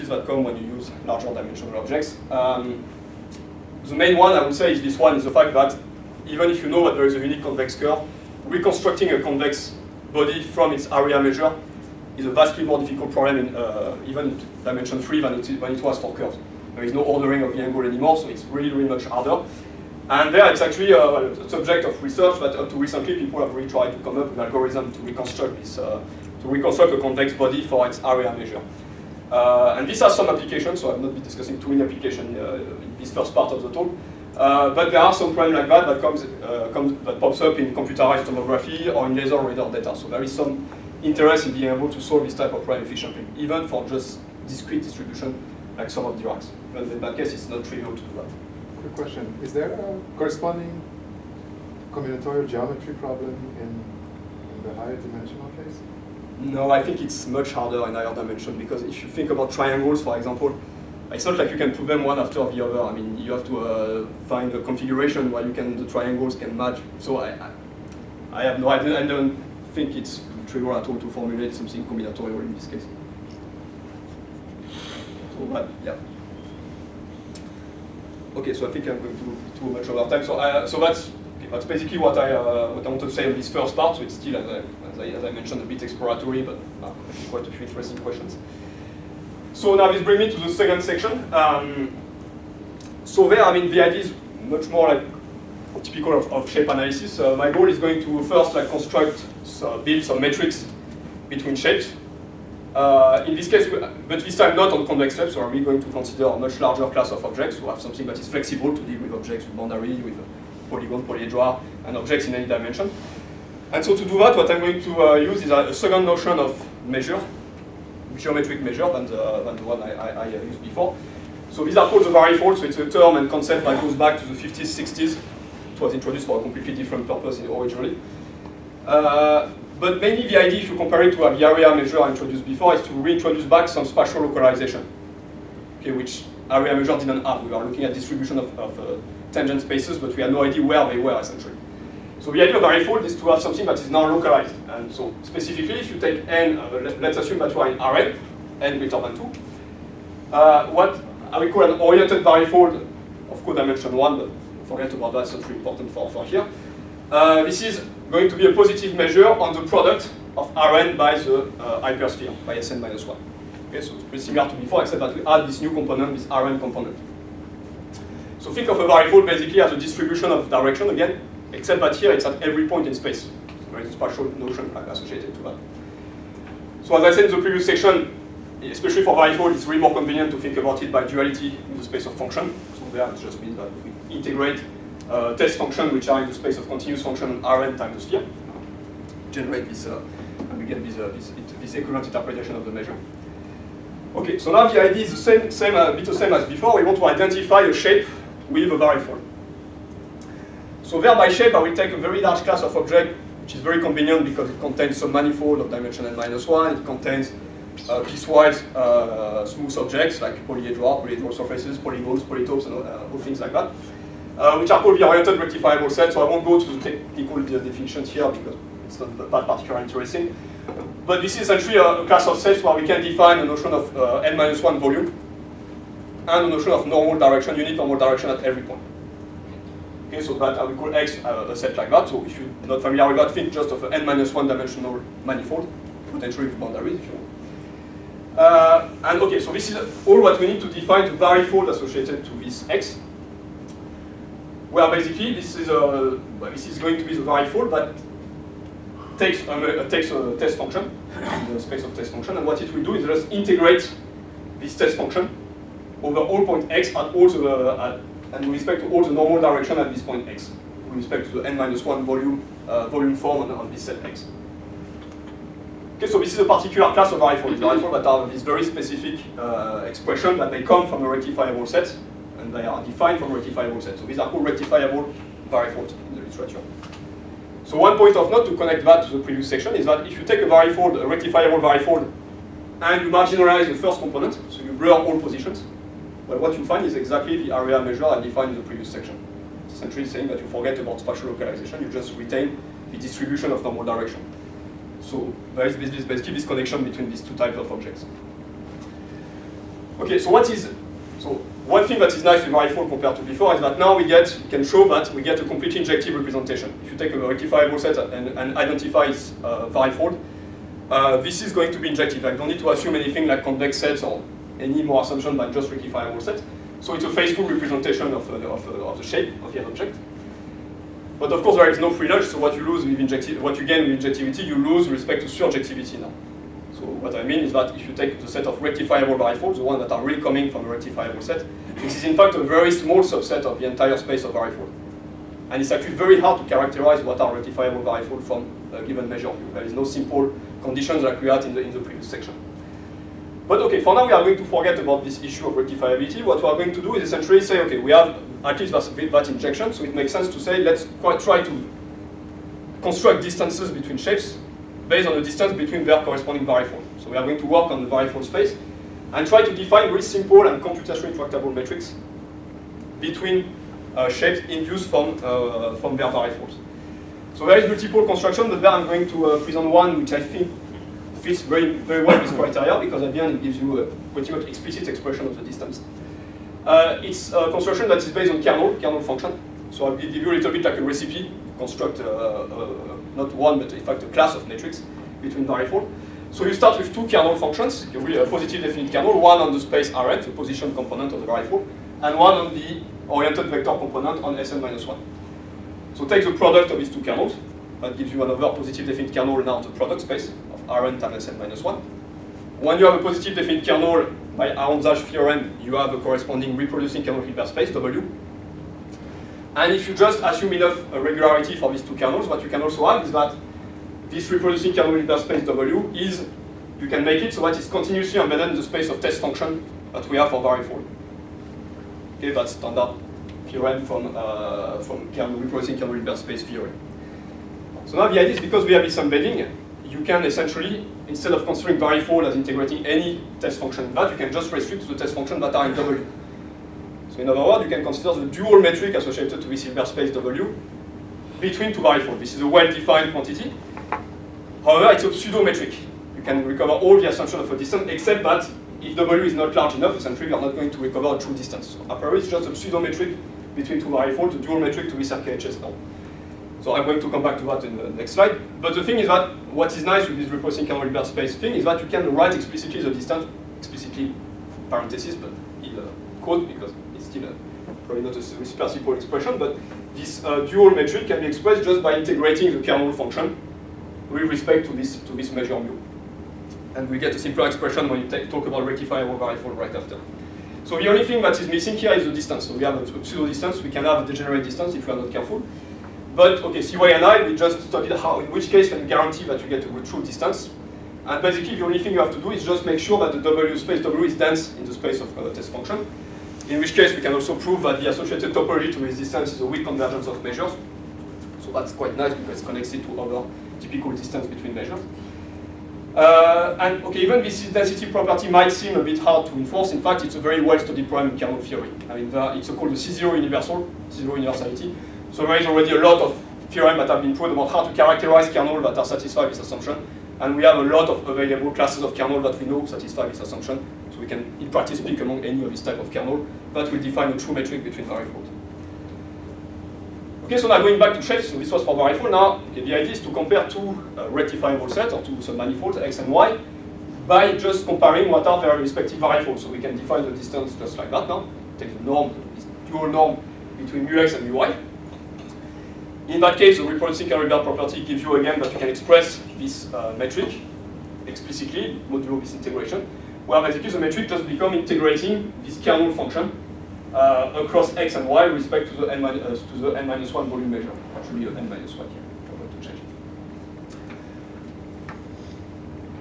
difficulties that come when you use larger dimensional objects. The main one, I would say, is this one, is the fact that even if you know that there is a unique convex curve, reconstructing a convex body from its area measure is a vastly more difficult problem in even dimension 3 than it was for curves. There is no ordering of the angle anymore, so it's really, really much harder. And there it's actually a subject of research that up to recently people have really tried to come up with an algorithm to reconstruct this, to reconstruct a convex body for its area measure. And this has some applications, so I will not be discussing too many applications in this first part of the talk. But there are some problems like that that pops up in computerized tomography or in laser radar data. So there is some interest in being able to solve this type of problem efficiently, even for just discrete distribution like some of Dirac's. But in that case, it's not trivial to do that. Quick question. Is there a corresponding combinatorial geometry problem in the higher dimensional case? No, I think it's much harder in higher dimension, because if you think about triangles, for example, it's not like you can put them one after the other. I mean, you have to find a configuration where the triangles can match. So I have no idea. I don't think it's trivial at all to formulate something combinatorial in this case. So, but, yeah. Okay, so I think I'm going to be too much over time. So that's basically what I wanted to say on this first part. So it's still, as I mentioned, a bit exploratory, but quite a few interesting questions. So now this brings me to the second section. So there, I mean, the idea is much more like typical of shape analysis. My goal is going to first construct, build some metrics between shapes. In this case, but this time not on convex shapes, so we're going to consider a much larger class of objects. So have something that is flexible to deal with objects with boundary, with polygon, polyhedra, and objects in any dimension. And so to do that, what I'm going to use is a second notion of measure, geometric measure than the one I used before. So these are called the varifolds, so it's a term and concept that goes back to the 50s, 60s. It was introduced for a completely different purpose originally. But mainly the idea, if you compare it to the area measure I introduced before, is to reintroduce back some spatial localization, okay, which area measure didn't have. We are looking at distribution of tangent spaces, but we had no idea where they were, essentially. So the idea of varifold is to have something that is now localized. And so specifically, if you take n, let's assume that you are in Rn, n greater than 2, what I will call an oriented varifold of codimension 1, but forget about that, it's not really important for here. This is going to be a positive measure on the product of Rn by the hypersphere, by Sn minus 1. Okay, so it's pretty similar to before, except that we add this new component, this Rn component. So think of a varifold basically as a distribution of direction again, except that here it's at every point in space. So there is a spatial notion associated to that. So as I said in the previous section, especially for varifold, it's really more convenient to think about it by duality in the space of function. So there it just means that we integrate test function which are in the space of continuous function Rn times the sphere, generate this, and we get this equivalent interpretation of the measure. Okay, so now the idea is a bit the same as before. We want to identify a shape with a varifold. So there by shape, I will take a very large class of object, which is very convenient because it contains some manifold of dimension n-1. It contains piecewise smooth objects like polyhedral surfaces, polygons, polytopes, and all things like that, which are called the oriented rectifiable set. So I won't go to the technical definition here because it's not that particularly interesting. But this is essentially a class of sets where we can define a notion of n-1 volume and a notion of normal direction, unit normal direction at every point. Okay, so that I will call X a set like that. So if you're not familiar with that, think just of an n-1 dimensional manifold, potentially with boundaries if you want. And okay, so this is all what we need to define the varifold associated to this X. Where basically this is going to be the varifold that takes a test function, in the space of test function, and what it will do is just integrate this test function over all point X at all the and with respect to all the normal direction at this point X, with respect to the n-1 volume form on this set X. Okay, so this is a particular class of varifolds. Varifolds that are this very specific expression that they come from a rectifiable set, and they are defined from a rectifiable set. So these are called rectifiable varifolds in the literature. So one point of note to connect that to the previous section is that if you take a varifold, a rectifiable varifold, and you marginalize the first component, so you blur all positions, well, what you find is exactly the area measure I defined in the previous section. It's essentially saying that you forget about spatial localization, you just retain the distribution of normal direction. So there is basically this connection between these two types of objects. Okay, so one thing that is nice with varifold compared to before is that now we can show that we get a completely injective representation. If you take a rectifiable set and identify its varifold, this is going to be injective. I don't need to assume anything like convex sets or any more assumption than just rectifiable set. So it's a faithful representation of the shape of the object. But of course there is no free lunch, so what you gain with injectivity, you lose with respect to surjectivity now. So what I mean is that if you take the set of rectifiable varifolds, the ones that are really coming from a rectifiable set, this is in fact a very small subset of the entire space of varifold. And it's actually very hard to characterize what are rectifiable varifolds from a given measure view. There is no simple conditions like we had in the previous section. But okay, for now we are going to forget about this issue of rectifiability. What we are going to do is essentially say, okay, we have at least that injection, so it makes sense to say, let's try to construct distances between shapes based on the distance between their corresponding varifold. So we are going to work on the varifold space and try to define very simple and computationally tractable metrics between shapes induced from their varifolds. So there is multiple construction, but there I'm going to present one which I think fits very, very well this criteria, because at the end it gives you a pretty much explicit expression of the distance. It's a construction that is based on kernel function. So I'll give you a little bit like a recipe to construct not one, but in fact a class of metrics between varifold. So you start with two kernel functions, a positive definite kernel, one on the space Rn, the position component of the varifold, and one on the oriented vector component on Sn-1. So take the product of these two kernels. That gives you another positive definite kernel now the product space of Rn times Sn-1. When you have a positive definite kernel by Aron-Zaj theorem, you have a corresponding reproducing kernel Hilbert space, W. And if you just assume enough regularity for these two kernels, what you can also have is that this reproducing kernel Hilbert space W you can make it so that it's continuously embedded in the space of test function that we have for varifold. Okay, that's standard theorem from reproducing kernel Hilbert space theory. So now the idea is, because we have this embedding, you can essentially, instead of considering varifold as integrating any test function in that, you can just restrict to the test function that are in W. So in other words, you can consider the dual metric associated to this Hilbert space W between two varifolds. This is a well-defined quantity. However, it's a pseudo-metric. You can recover all the assumption of a distance, except that if W is not large enough, essentially we are not going to recover a true distance. So a priori, it's just a pseudo-metric between two varifolds, a dual metric to this RKHS now. So I'm going to come back to that in the next slide. But the thing is that what is nice with this reproducing kernel Hilbert space thing is that you can write explicitly the distance, explicitly parenthesis, but in code, because it's still probably not a super simple expression, but this dual metric can be expressed just by integrating the kernel function with respect to this measure mu. And we get a simpler expression when you talk about rectifiable varifold right after. So the only thing that is missing here is the distance. So we have a pseudo distance, we can have a degenerate distance if we are not careful. But okay, CY and I, we just studied how, in which case can you guarantee that you get a true distance. And basically the only thing you have to do is just make sure that the W space W is dense in the space of the test function. In which case we can also prove that the associated topology to this distance is a weak convergence of measures. So that's quite nice because it connects it to other typical distance between measures. And okay, even this density property might seem a bit hard to enforce. In fact, it's a very well-studied problem in kernel theory. I mean, it's called the C0 universality. So there is already a lot of theorems that have been proved about how to characterize kernels that are satisfy this assumption. And we have a lot of available classes of kernel that we know satisfy this assumption. So we can, in practice, pick among any of this type of kernel that will define a true metric between varifolds. Okay, so now going back to shapes, so this was for varifold. Now, okay, the idea is to compare two rectifiable sets, or two submanifolds, X and Y, by just comparing what are their respective varifolds. So we can define the distance just like that now. Take the norm, this dual norm between μx and μy. In that case, the reproducing Hilbert property gives you again that you can express this metric explicitly, modulo this integration, where basically the metric just becomes integrating this kernel function across X and Y with respect to the n-1 volume measure. Actually, n-1 here. I'm going to change it.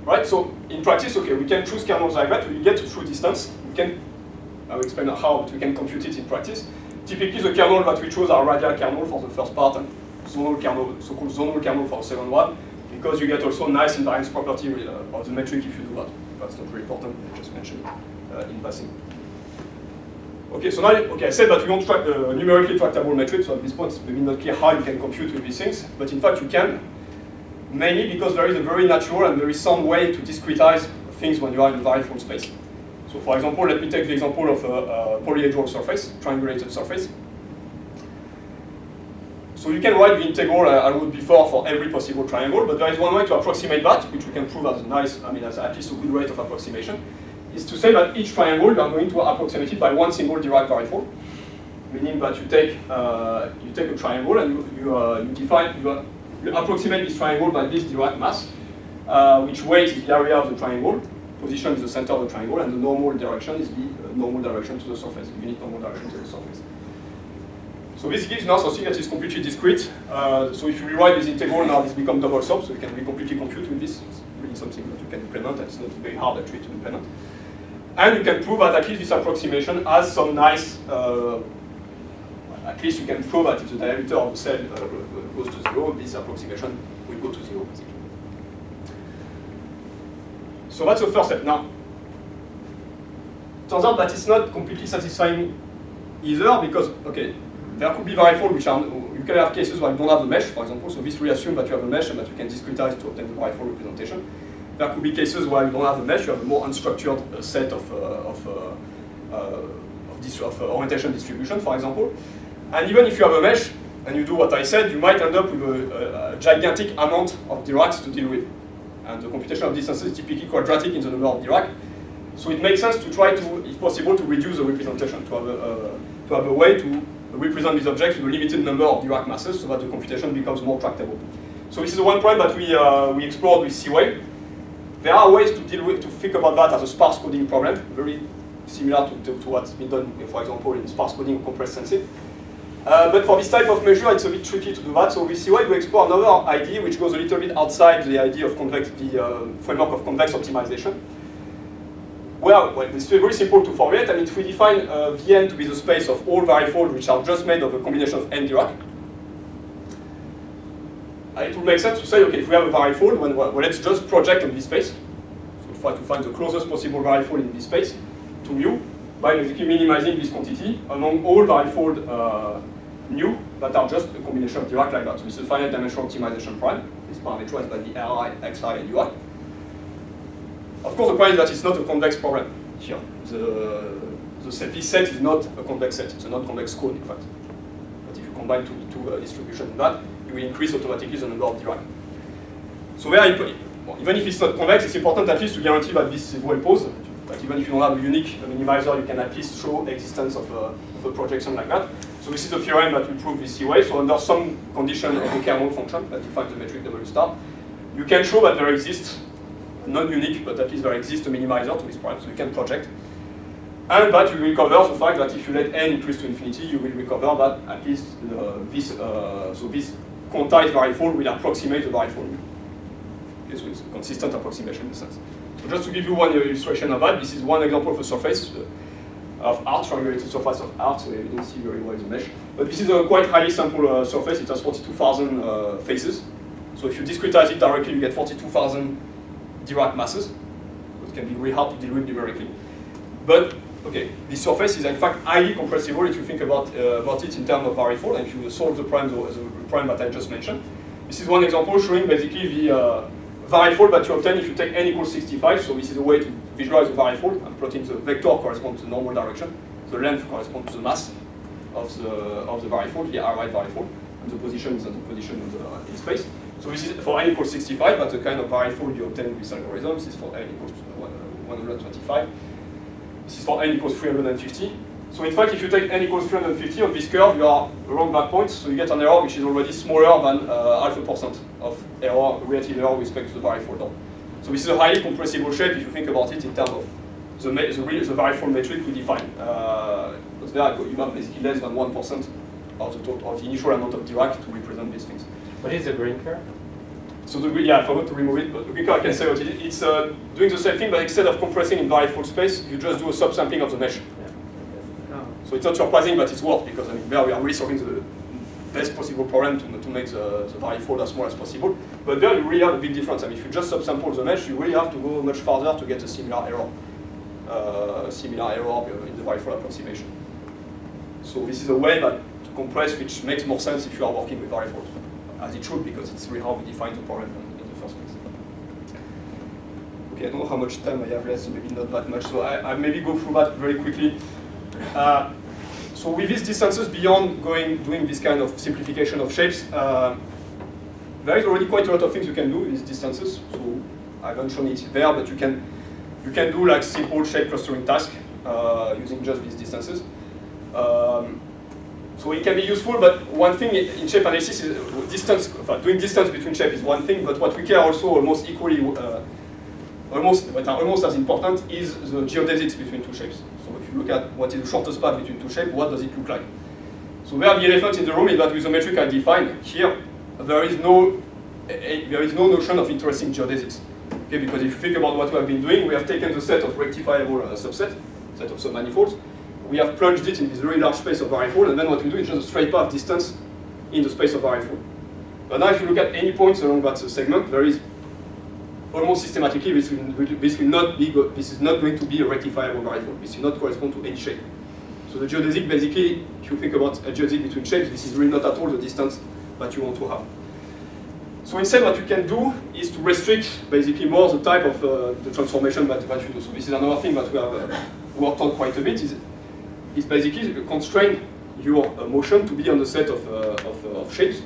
Right, so in practice, okay, we can choose kernels like that. We get a true distance. I will explain how, but we can compute it in practice. Typically, the kernel that we choose are radial kernel for the first part and zonal kernel, so-called zonal kernel for the second one, because you get also nice invariance property of the metric if you do that. That's not very important. I just mentioned in passing. Okay, so now, okay, I said that we want numerically tractable metrics, so at this point it's maybe not clear how you can compute with these things, but in fact you can, mainly because there is a very natural and very sound way to discretize things when you are in a varifold space. So So for example, let me take the example of a polyhedral surface, triangulated surface. So you can write the integral I wrote before for every possible triangle, but there is one way to approximate that, which we can prove as nice, as at least a good rate of approximation, is to say that each triangle you are going to approximate it by one single Dirac varifold, meaning that you take a triangle and you approximate this triangle by this Dirac mass, which weight is the area of the triangle, position is the center of the triangle, and the normal direction is the normal direction to the surface, the unit normal direction to the surface. So this gives now something that is completely discrete. So if you rewrite this integral, now this becomes double sum, so you can completely compute with this. It's really something that you can implement, and it's not very hard actually to implement. And you can prove that at least this approximation has some nice, at least you can prove that if the diameter of the cell goes to 0, this approximation will go to 0, basically. So that's the first step. Now, it turns out that it's not completely satisfying either, because, okay, there could be varifolds which are, you can have cases where you don't have a mesh, for example, so this will assume that you have a mesh and that you can discretize to obtain the varifold representation. There could be cases where you don't have a mesh, you have a more unstructured set of orientation distribution, for example. And even if you have a mesh, and you do what I said, you might end up with a gigantic amount of Diracs to deal with. And the computation of distances is typically quadratic in the number of Dirac. So it makes sense to try to, if possible, to reduce the representation, to have a way to represent these objects with a limited number of Dirac masses so that the computation becomes more tractable. So this is one point that we explored with C-Wave. There are ways to deal with, to think about that as a sparse coding problem, very similar to what's been done, for example, in sparse coding of compressed sensing. But for this type of measure, it's a bit tricky to do that. So with C-Wave, we explore another idea which goes a little bit outside the idea of the framework of convex optimization. Well, it's very simple to formulate. I mean, if we define Vn to be the space of all varifolds which are just made of a combination of n Dirac, it would make sense to say, okay, if we have a varifold, well, let's just project on this space. So try to find the closest possible varifold in this space to mu by basically minimizing this quantity among all varifold nu that are just a combination of Dirac like that. So this is finite dimensional optimization prime. This parameterized by the Ri, Xi, and Ui. Of course, the point is that it's not a convex problem here. This set is not a convex set. It's a non-convex cone, in fact. But if you combine two distributions in that, you will increase automatically the number of Dirac. So even if it's not convex, it's important at least to guarantee that this is well posed. But even if you don't have a unique minimizer, you can at least show existence of a projection like that. So this is a theorem that we prove with C-Wave. So under some condition of the Kermode function that defines the metric W star, you can show that there exists, not unique, but at least there exists a minimizer to this prime, so you can project. And that you will recover the fact that if you let n increase to infinity, you will recover that at least this quantized varifold will approximate the varifold mu. Okay, so it's a consistent approximation in a sense. So just to give you one illustration of that, this is one example of a surface of art, triangulated surface of art, so you don't see very well the mesh. But this is a quite highly sample surface, it has 42,000 faces. So if you discretize it directly, you get 42,000 Dirac masses. It can be really hard to deal with numerically. But, okay, this surface is in fact highly compressible if you think about it in terms of varifold, and if you solve the prime that I just mentioned. This is one example showing basically the varifold that you obtain if you take n equals 65. So this is a way to visualize the varifold. I'm plotting the vector corresponds to the normal direction. The length corresponds to the mass of the varifold, the Ri varifold, and the position is at the position in space. So this is for n equals 65, that's the kind of varifold you obtain with this algorithm. This is for n equals 125. This is for n equals 350. So in fact, if you take n equals 350 on this curve, you are around that point, so you get an error which is already smaller than 0.5% of error, relative error with respect to the varifold. So this is a highly compressible shape if you think about it in terms of the varifold metric we define. Because there you have basically less than 1% of the initial amount of Dirac to represent these things. What is the green curve? So I forgot to remove it, but the green curve I can say what it is. It's doing the same thing, but instead of compressing in varifold space, you just do a subsampling of the mesh. Yeah. Oh. So it's not surprising that it's worked, because I mean, there we are really solving the best possible problem to make the varifold as small as possible. But there you really have a big difference. I mean, if you just subsample the mesh, you really have to go much farther to get a similar error in the varifold approximation. So this is a way to compress which makes more sense if you are working with varifolds, as it should, because it's really how we define the problem in the first place. Okay, Okay, I don't know how much time I have left, so maybe not that much. So I maybe go through that very quickly. So with these distances, beyond doing this kind of simplification of shapes, there is already quite a lot of things you can do with these distances. So I haven't shown it there, but you can do like simple shape clustering tasks using just these distances. So it can be useful, but one thing in shape analysis is doing distance between shapes is one thing, but what we care also almost equally, almost as important is the geodesics between two shapes. So if you look at what is the shortest path between two shapes, what does it look like? So where the elephant in the room is that with the metric I define here, there is no notion of interesting geodesics. Okay, because if you think about what we have been doing, we have taken the set of rectifiable subset of submanifolds, we have plunged it in this very large space of varifold, and then what we do is just a straight path distance in the space of varifold. But now if you look at any points along that segment, there is almost systematically this is not going to be a rectifiable varifold. This will not correspond to any shape. So the geodesic, basically, if you think about a geodesic between shapes, this is really not at all the distance that you want to have. So instead, what you can do is to restrict basically more the type of the transformation that you do. So this is another thing that we have worked on quite a bit, is basically constrain your motion to be on the set of shapes.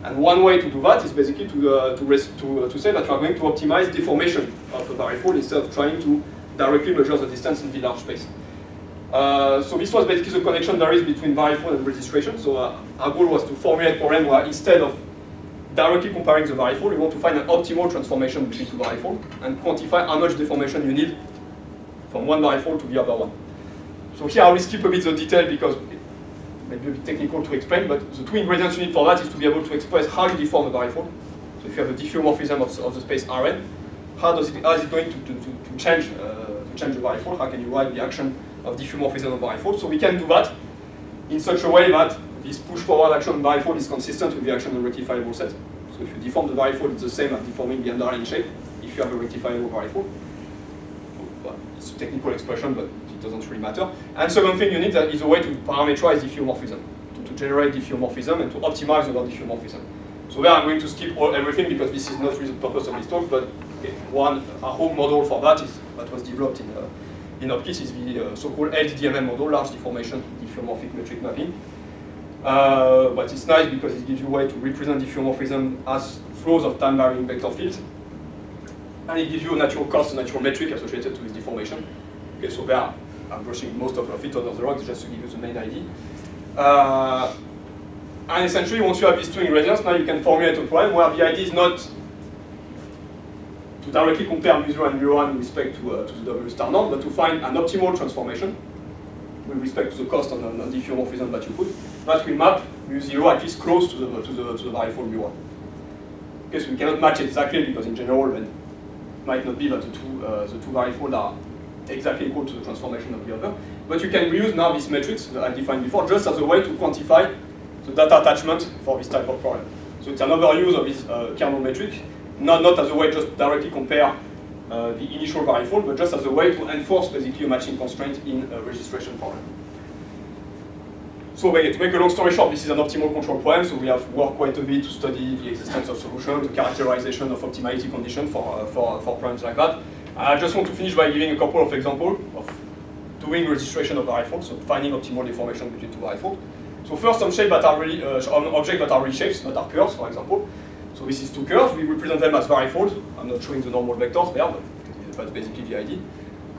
And one way to do that is basically to say that you are going to optimize deformation of a varifold instead of trying to directly measure the distance in the large space. So this was basically the connection there is between varifold and registration. So our goal was to formulate a problem where instead of directly comparing the varifold, we want to find an optimal transformation between two varifolds and quantify how much deformation you need from one varifold to the other one. So here I will skip a bit the detail because it may be a bit technical to explain, but the two ingredients you need for that is to be able to express how you deform a varifold. So if you have a diffeomorphism of the space Rn, how is it going to change the varifold? How can you write the action of diffeomorphism of varifold? So we can do that in such a way that this push-forward action on varifold is consistent with the action on rectifiable set. So if you deform the varifold, it's the same as deforming the underlying shape if you have a rectifiable varifold. Well, it's a technical expression, but it doesn't really matter. And second thing you need is a way to parameterize diffeomorphism, to generate diffeomorphism and to optimize over diffeomorphism. So there I'm going to skip everything because this is not really the purpose of this talk, but okay, a home model for that was developed in OPKIS is the so-called LDDMM model, large deformation diffeomorphic metric mapping. But it's nice because it gives you a way to represent diffeomorphism as flows of time-varying vector fields. And it gives you a natural cost, a natural metric associated to this deformation. Okay, so there, I'm brushing most of it under the rug just to give you the main idea. And essentially, once you have these two ingredients, now you can formulate a problem where the idea is not to directly compare mu0 and mu1 with respect to the W star norm, but to find an optimal transformation with respect to the cost on the diffeomorphism that you put, that will map mu0 at least close to the varifold mu1. Okay, so we cannot match it exactly because in general it might not be that the two varifolds are exactly equal to the transformation of the other. But you can reuse now these metrics that I defined before just as a way to quantify the data attachment for this type of problem. So it's another use of this kernel metric, not as a way just to directly compare the initial varifold, but just as a way to enforce basically a matching constraint in a registration problem. So to make a long story short, this is an optimal control problem, so we have worked quite a bit to study the existence of solutions, the characterization of optimality conditions for problems like that. I just want to finish by giving a couple of examples of doing registration of varifolds, so finding optimal deformation between two varifolds. So first, some shapes that are really, objects that are really shapes, that are curves, for example. So this is two curves, we represent them as varifolds. I'm not showing the normal vectors there, but that's basically the idea.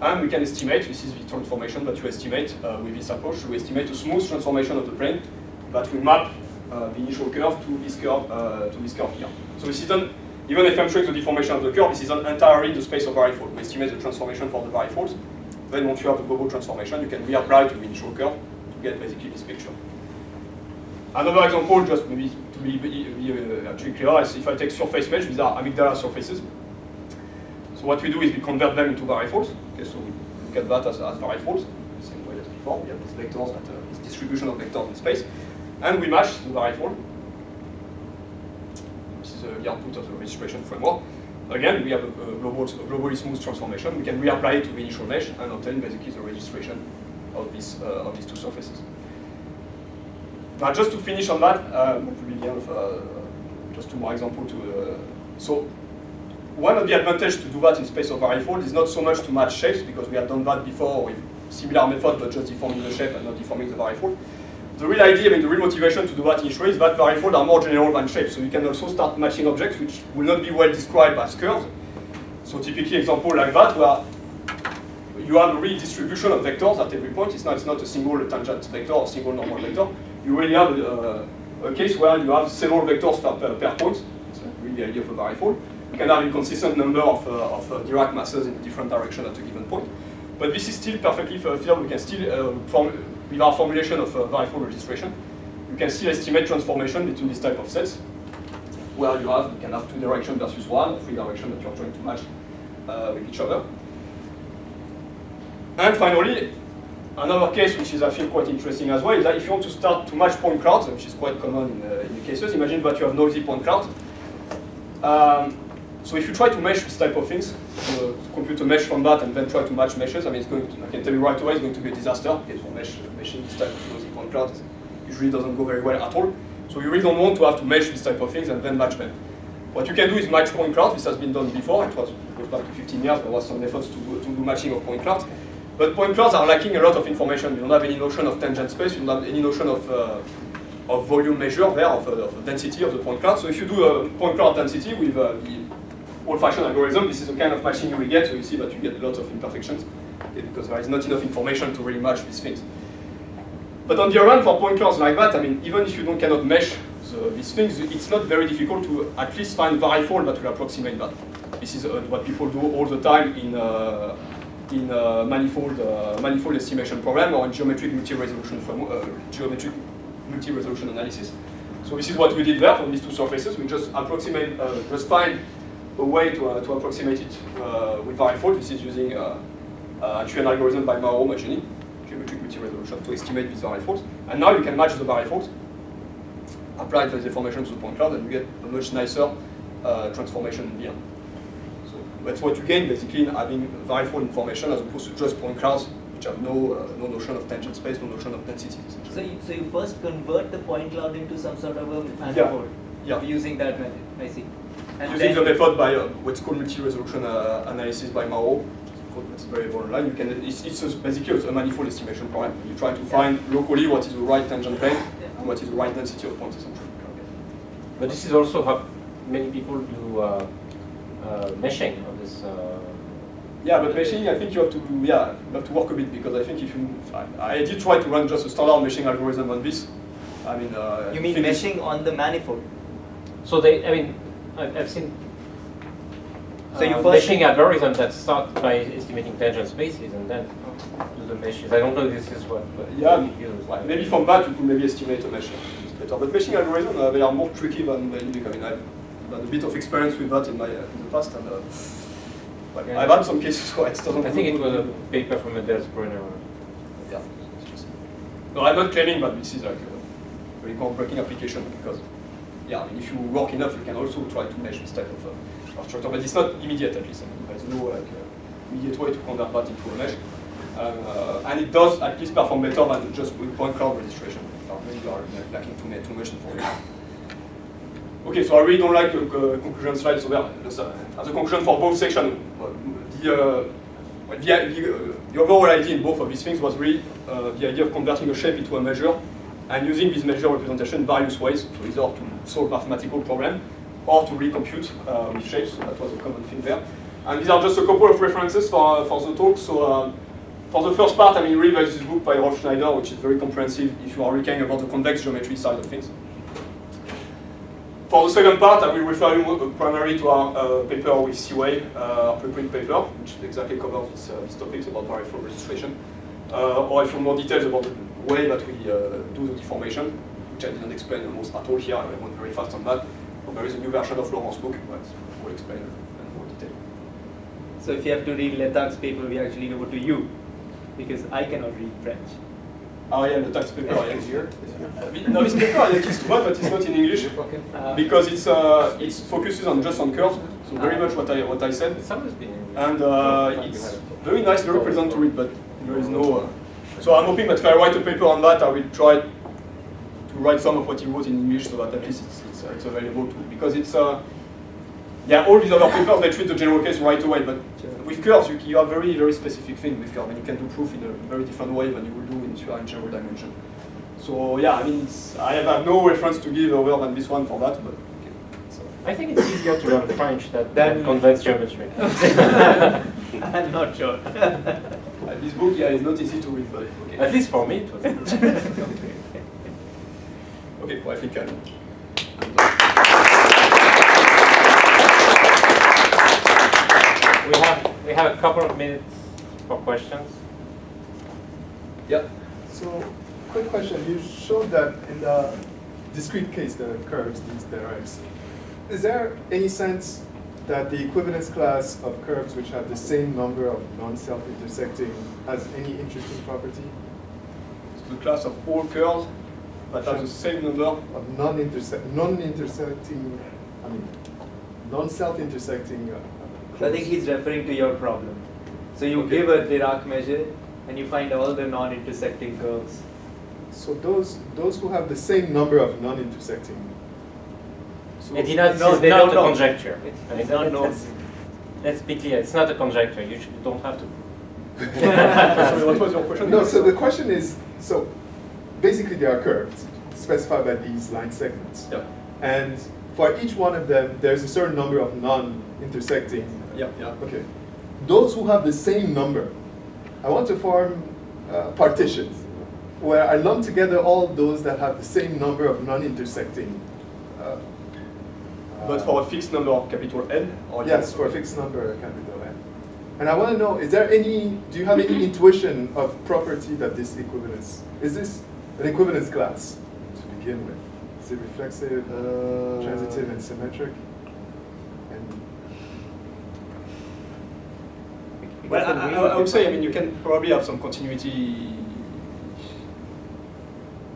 And we can estimate, this is the transformation that you estimate with this approach, we estimate a smooth transformation of the plane that will map the initial curve to this curve here. So this is done, even if I'm showing the deformation of the curve, this is done entirely in the space of varifold. We estimate the transformation for the varifolds. Then once you have the global transformation, you can reapply to the initial curve to get basically this picture. Another example, just maybe to be actually clear, is if I take surface mesh, these are amygdala surfaces. So what we do is we convert them into varifolds. Okay, so we look at that as varifolds, same way as before. We have these vectors, this distribution of vectors in space, and we match the varifold. This is the output of the registration framework. Again, we have a globally smooth transformation. We can reapply it to the initial mesh and obtain basically the registration of these two surfaces. Now, just to finish on that, just two more examples. So one of the advantages to do that in space of varifold is not so much to match shapes, because we have done that before with similar method, but just deforming the shape and not deforming the varifold. The real idea, the real motivation to do that initially is that varifolds are more general than shapes, so you can also start matching objects which will not be well described as curves. So typically example like that, where you have a real distribution of vectors at every point. It's not a single tangent vector or single normal vector. You really have a case where you have several vectors per point. It's really the idea of a varifold. You can have a consistent number of Dirac masses in different directions at a given point. But this is still perfectly feasible. We can still, with our formulation of varifold registration, you can still estimate transformation between this type of sets, where you can have 2 directions versus 1, 3 directions that you're trying to match with each other. And finally, another case which is, I think, quite interesting as well, is that if you want to start to match point clouds, which is quite common in the cases, imagine that you have noisy point clouds. So if you try to mesh this type of things, compute a mesh from that and then try to match meshes, I mean, I can tell you right away, it's going to be a disaster, because for meshing this type of noisy point clouds usually doesn't go very well at all. So you really don't want to have to mesh this type of things and then match them. What you can do is match point clouds. This has been done before. It goes back to 15 years. There was some efforts to do matching of point clouds. But point clouds are lacking a lot of information. You don't have any notion of tangent space. You don't have any notion of volume measure there, of density of the point cloud. So if you do a point cloud density with the old-fashioned algorithm, this is the kind of matching you will get. So you see that you get lots of imperfections, because there is not enough information to really match these things. But on the other hand, for point clouds like that, I mean, even if you cannot mesh these things, it's not very difficult to at least find varifold that will approximate that. This is what people do all the time in manifold estimation problem or in geometric multi-resolution analysis. So this is what we did there for these 2 surfaces. We just approximate, just find a way to approximate it with varifold. This is using actually an algorithm by Mauro Magini, geometric multi-resolution, to estimate these varifolds. And now you can match the varifolds, apply the deformation to the point cloud, and you get a much nicer transformation in the end. So that's what you gain basically in having varifold information as opposed to just point clouds, which have no notion of tangent space, no notion of density. So you first convert the point cloud into some sort of a manifold using that method. I see. And using the method by what's called multi-resolution analysis by Mauro, that's very well online. You can it's basically a manifold estimation problem. You try to find locally what is the right tangent plane and what is the right density of points essentially. But this is also how many people do meshing of this. Yeah, but meshing, I think you have to do, you have to work a bit, because I think if you, I did try to run just a standard meshing algorithm on this. I mean, you mean meshing on the manifold? So I mean, I've seen. So you first meshing algorithms that start by estimating tangent spaces and then do the meshes. I don't know if this is what. Maybe from that you could maybe estimate a mesh. It's better. But meshing algorithms they are more tricky than the Indic. I mean, I've had a bit of experience with that in the past, and I've had some cases where it doesn't. I think it was a paper from Adele Brunner. Yeah. No, I'm not claiming that this is like a very groundbreaking application, because I mean, if you work enough, you can also try to mesh this type of structure, but it's not immediate at least. I mean, there's no immediate way to convert that into a mesh. And it does at least perform better than just with point cloud registration. Maybe you are lacking too much information. Okay, so I really don't like the conclusion slide. So there, as a conclusion for both sections, the overall idea in both of these things was really the idea of converting a shape into a measure and using this measure representation in various ways. So either to solve mathematical problem or to recompute with shapes. So that was a common thing there. And these are just a couple of references for the talk. So for the first part, I mean, really there's this book by Rolf Schneider, which is very comprehensive if you are really caring about the convex geometry side of things. For the second part, I will refer you primarily to our paper with Seaway, our preprint paper, which exactly covers these topics about varifold registration. Or if you want more details about the way that we do the deformation, which I didn't explain almost at all here, I went very fast on that. There is a new version of Laurent's book, but we'll explain in more detail. So if you have to read Letac's paper, we actually go to you, because I cannot read French. Oh yeah, Letac's paper I have here. No, this paper I like is too bad, but it's not in English, because it focuses on just on curves, so very much what I said. And it's very nicely represented to read, but there is no. So I'm hoping that if I write a paper on that, I will try to write some of what he wrote in English, so that at least it's available too, because it's Yeah, all these other papers, they treat the general case right away, but with curves, you have very, very specific things with curves, and you can do proof in a very different way than you will do if you are in general dimension. So yeah, I mean, I have no reference to give other than this one for that, but okay. So. I think it's easier to learn French than convex geometry. I'm not sure. This book, yeah, is not easy to read, but okay. At least for me, it was. Okay, well, I think I'm done. We have a couple of minutes for questions. Yeah. So, quick question. You showed that in the discrete case, the curves, these directs. Is there any sense that the equivalence class of curves which have the same number of non-self-intersecting has any interesting property? So the class of all curves that have the same number of non-self-intersecting. So I think he's referring to your problem. So you give a Dirac measure and you find all the non-intersecting curves. So those who have the same number of non-intersecting. So it's not a conjecture. Let's be clear. It's not a conjecture. You don't have to. Sorry, what was your question? No. So the question is, so basically there are curves specified by these line segments. Yeah. And for each one of them, there's a certain number of non-intersecting. Yeah. Okay. Those who have the same number, I want to form partitions where I lump together all those that have the same number of non-intersecting. But for a fixed number of capital N? Or yes, for a fixed number capital N. And I want to know, do you have any intuition of property that this equivalence, is this an equivalence class to begin with? Is it reflexive, transitive, and symmetric? Well, I would say, I mean, you can probably have some continuity.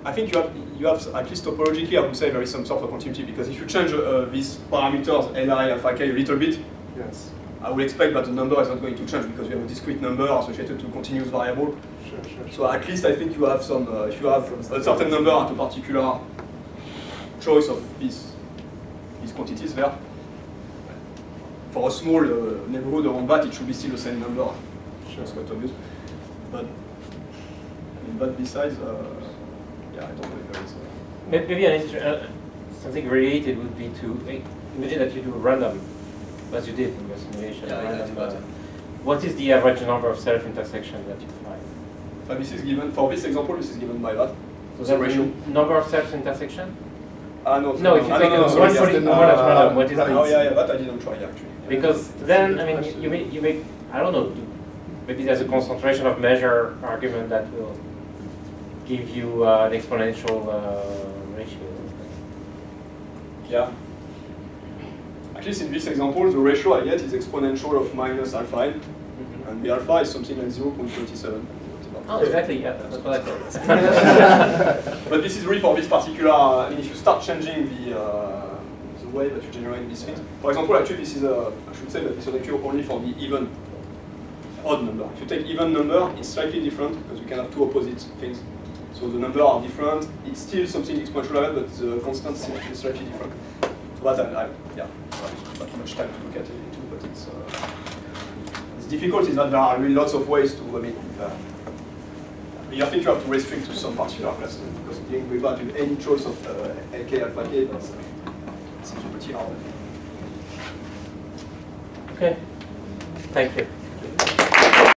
I think you have at least topologically, I would say there is some sort of continuity, because if you change these parameters, Li, alpha, k, a little bit, yes, I would expect that the number is not going to change because you have a discrete number associated to a continuous variable. Sure. So at least I think you have some, if you have a certain number at a particular choice of these quantities there, for a small neighborhood around that, it should be still the same number. Sure. That's quite obvious. But besides, yeah, I don't know if there is. Maybe something related would be to imagine that you do random, as you did in your simulation. Yeah, random, what is the average number of self-intersection that you find? But this is given for this example. This is given by that. So the ratio. Number of self-intersection? No. No, if you take no, one for random, what is Oh yeah, that I didn't try actually. Because then, I mean, you make, I don't know, maybe there's a concentration of measure argument that will give you an exponential ratio. Yeah. At least in this example, the ratio I get is exponential of minus alpha n, and the alpha is something like 0.27. Oh, exactly, yeah, that's what I thought. But this is really for this particular, I mean, if you start changing the way that you generate these things. For example, actually this is I should say that this is actually only for the even odd number. If you take even number, it's slightly different because you can have two opposite things. So the numbers are different. It's still something exponential, but the constant seems to be slightly different. So that yeah, not much time to look at it into, but it's difficult. Is that there are really lots of ways to. I mean, I think you have to restrict to some particular classes because dealing with that with any choice of LK, alpha k, it seems pretty hard. Okay. Thank you.